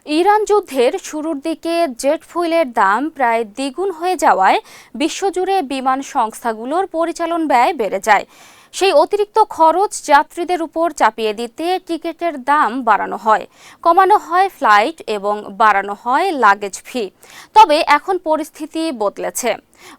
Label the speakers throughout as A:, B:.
A: Iran যুদ্ধের শুরুর দিকে জেট ফুয়েলের দাম প্রায় দ্বিগুণ হয়ে যাওয়ায় বিশ্বজুড়ে বিমান সংস্থাগুলোর পরিচালন ব্যয় বেড়ে যায়। সেই অতিরিক্ত খরচ যাত্রীদের উপর চাপিয়ে দিতে টিকিটের দাম বাড়ানো হয়, কমানো হয় ফ্লাইট এবং বাড়ানো হয় লাগেজ ফি। তবে এখন পরিস্থিতি বদলেছে।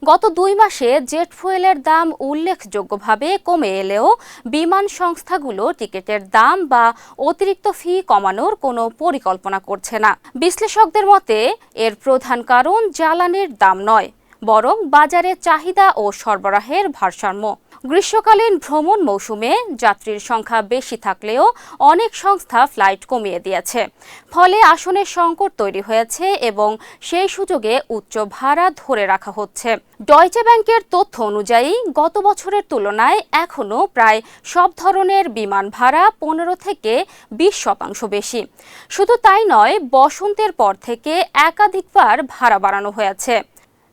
A: গত 2 মাসে জেট ফুয়েলের দাম উল্লেখযোগ্যভাবে কমে এলেও বিমান সংস্থাগুলো টিকিটের দাম বা অতিরিক্ত ফি কমানোর কোনো পরিকল্পনা করছে না। বিশ্লেষকদের মতে এর প্রধান কারণ জ্বালানির দাম নয়, বরং বাজারে চাহিদা ও সরবরাহের ভারসাম্য। গ্রীষ্মকালীন ভ্রমণ মৌসুমে যাত্রীর সংখ্যা বেশি থাকলেও অনেক সংস্থা ফ্লাইট কমিয়ে দিয়েছে। ফলে আসনের সংকট তৈরি হয়েছে এবং সেই সুযোগে উচ্চ ভাড়া ধরে রাখা হচ্ছে। ডয়েচে ব্যাংকের তথ্য অনুযায়ী গত বছরের তুলনায় এখনও প্রায় সব ধরনের বিমান ভাড়া 15 থেকে 20% বেশি। শুধু তাই নয়, বসন্তের পর থেকে একাধিকবার ভাড়া বাড়ানো হয়েছে।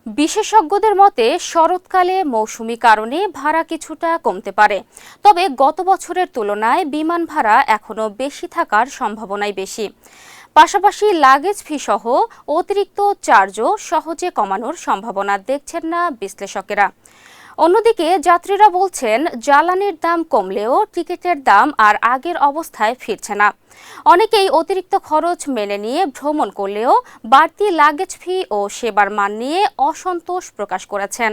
A: বিশেষজ্ঞদের মতে শরৎকালে মৌসুমি কারণে ভাড়া কিছুটা কমতে পারে, তবে গত বছরের তুলনায় বিমান ভাড়া এখনও বেশি থাকার সম্ভাবনাই বেশি। পাশাপাশি লাগেজ ফি সহ অতিরিক্ত চার্জও সহজে কমানোর সম্ভাবনা দেখছেন না বিশ্লেষকেরা। অন্যদিকে যাত্রীরা বলছেন জ্বালানির দাম কমলেও টিকিটের দাম আর আগের অবস্থায় ফিরছে না। অনেকেই অতিরিক্ত খরচ মেনে নিয়ে ভ্রমণ করলেও বাড়তি লাগেজ ফি ও সেবার মান নিয়ে অসন্তোষ প্রকাশ করেছেন।